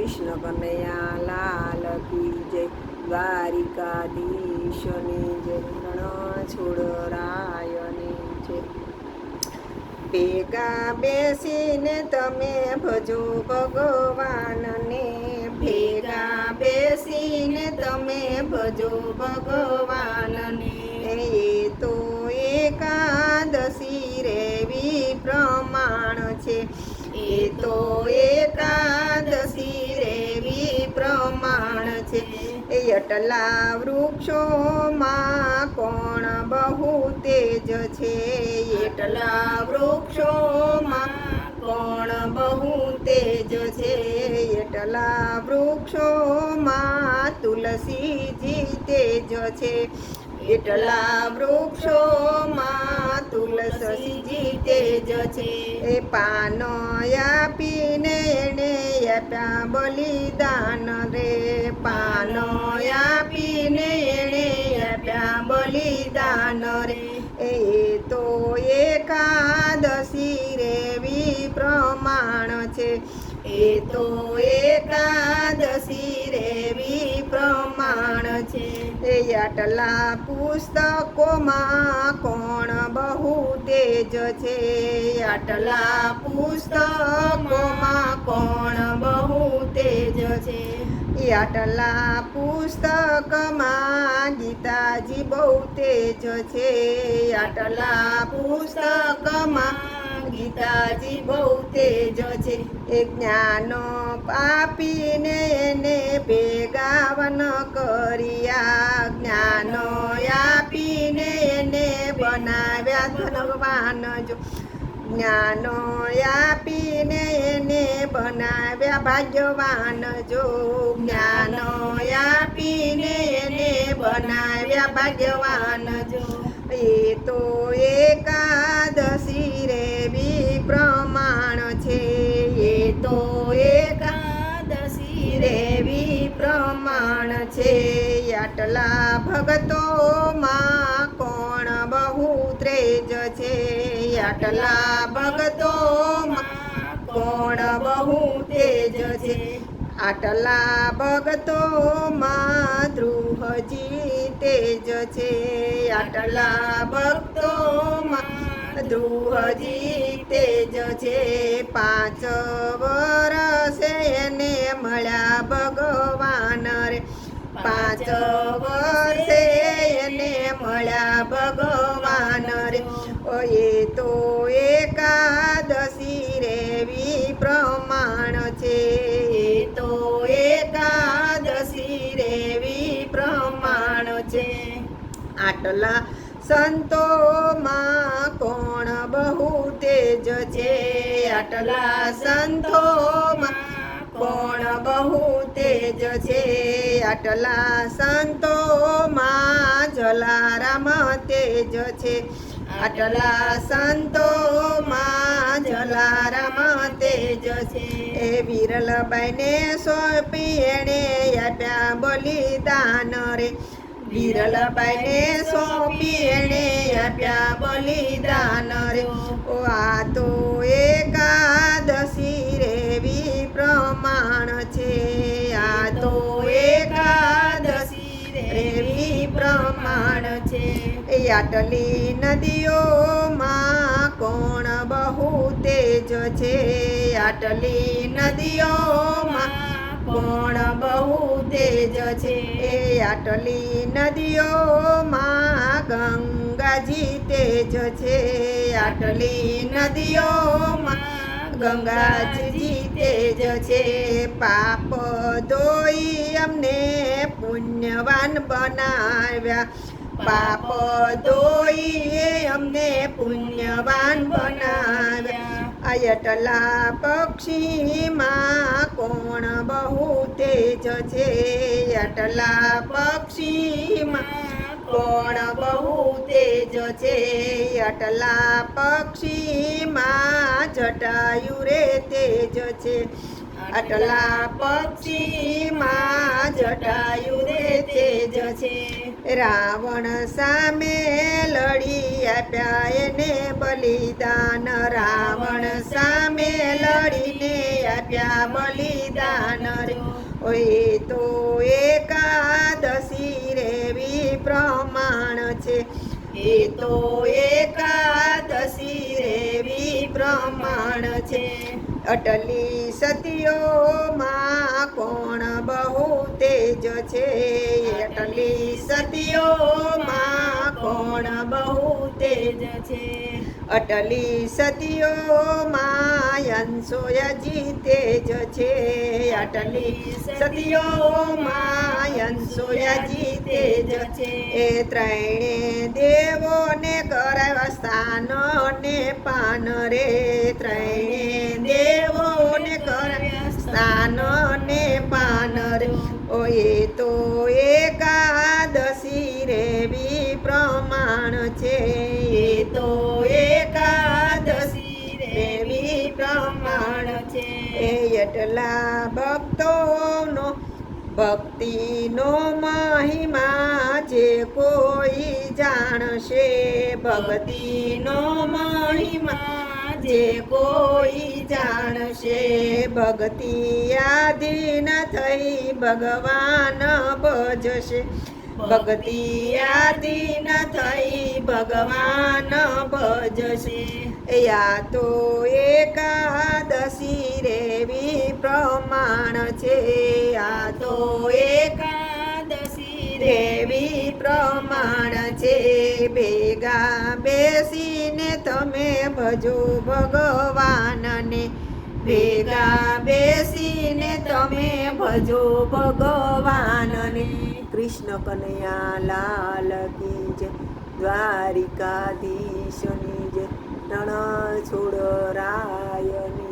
કૃષ્ણ કનૈયા લાલ કી જય, દ્વારિકાધીશની જય, રણછોડરાયની જય. ભેગા બેસીને તમે ભજો ભગવાનને, ભેગા બેસીને તમે ભજો ભગવાનને. એ તો એકાદશી રેવી પ્રમાણ છે, એ તો એકાદશી રેવી પ્રમાણ છે. એ અટલા વૃક્ષોમાં કોણ બહુ તેજ છે, એટલા વૃક્ષોમાં કોણ બહુ તેજ છે. એટલા વૃક્ષોમાં તુલસીજી તેજ છે, એટલા વૃક્ષોમાં તુલસીજી તેજ છે. એ પાનો આપીને એને આપ્યા બલિદાન રે, પાનો આપીને એને આપ્યા બલિદાન રે. એ તો એકાદશી રેવી પ્રમાણ છે, એ તો એકાદશી રેવી પ્રમાણ છે. એ આટલા પુસ્તકોમાં કોણ બહુ તેજ છે, આટલા પુસ્તકોમાં કોણ બહુ તેજ છે. આટલા પુસ્તકમાં ગીતાજી બહુ તેજ છે, આટલા પુસ્તકમાં ગીતાજી બહુ તેજ છે. એ જ્ઞાન આપીને એને ભેગાવન કર્યા, જ્ઞાન આપીને એને બનાવ્યા ધનવાન જો, જ્ઞાન આપીને એને બનાવ્યા ભાગ્યવાન જો, જ્ઞાન આપીને એને બનાવ્યા ભાગ્યવાન જો. એ તો એકાદશી રેવી પ્રમાણ છે, એ તો એકાદશી રેવી પ્રમાણ છે. આટલા ભગતોમાં કોણ બહુ તેજ છે, આટલા ભગતોમાં કોણ બહુ તેજ છે. આટલા ભક્તોમાં ધ્રુવજી તેજ છે, આટલા ભક્તોમાં ધ્રુવજી તેજ છે. 5 વર્ષે એને મળ્યા ભગવાન રે, 5 વર્ષે એને મળ્યા ભગવાન રે. એ તો એકાદશી રેવી પ્રમાણ છે, એ તો એકાદશી રેવી પ્રમાણ છે. આટલા સંતોમાં કોણ બહુ તેજ છે, આટલા સંતોમાં કોણ બહુ તેજ છે. આટલા સંતોમાં જલારામ તેજ છે, આટલા સંતોમાં જલારામ તેજ છે. એ વિરલબાઈને સોંપી એણે આપ્યા બલિદાન રે, વિરલબાઈને સોંપી એણે આપ્યા બલિદાન રે. ઓ આ તો એકાદશી રેવી પ્રમાણ છે, આ તો એકાદશી રેવી પ્રમાણ છે. આટલી નદીઓમાં કોણ બહુ તેજ છે, આટલી નદીઓમાં કોણ બહુ તેજ છે. આટલી નદીઓમાં ગંગાજી તેજ છે, આટલી નદીઓમાં ગંગાજી તેજ છે. પાપ ધોઈ અમને પુણ્યવાન બનાવ્યા, પાપ ધોઈ અમને પુણ્યવાન બનાવ્યા. આટલા પક્ષીમાં કોણ બહુ તેજ છે, આટલા પક્ષીમાં કોણ બહુ તેજ છે. આટલા પક્ષીમાં જટાયુ રે તેજ છે, આટલા પક્ષીમાં જટાયુ રે તેજ છે. રાવણ સામે લડી આપ્યા એને બલિદાન. રાવણ સામે લડીને આપ્યા બલિદાન રે. ઓય તો એકાદશી રેવી પ્રમાણ છે. એ તો એકાદશી રેવી પ્રમાણ છે. અટલી સતીઓમાં કોણ બહુ તેજ છે. અટલી સતીઓમાં કોણ બહુ તેજ છે. અટલી સતીઓમાં અંશોયજી તેજ છે. અટલી સતીઓમાં અંશોયજી તેજ છે. એ ત્રણે દેવોને કરાવ્યા સ્થાન ને પાન રે. ત્રણે દેવોને કરાવ્યા સ્થાન ને પાન રે. ઓએ તો એકાદશી રેવી પ્રમાણ છે. એ તો એકાદશી રેવી પ્રમાણ છે. એ એટલા ભક્તોનો ભક્તિનો મહિમા જે કોઈ જાણશે. ભક્તિનો મહિમા જે કોઈ જાણશે. ભક્તિ આધીન થઈ ભગવાન ભજશે. ભક્તિ આધીન થઈ ભગવાન ભજશે. યા તો એકાદશી રેવી પ્રમાણ છે. આ તો એકાદશી રેવી પ્રમાણ છે. ભેગા બેસીને તમે ભજો ભગવાનને. ભેગા બેસીને તમે ભજો ભગવાનને. કૃષ્ણ કનૈયા લાલ કી જય. દ્વારિકાધીશની જય. રણ છોડ રાયની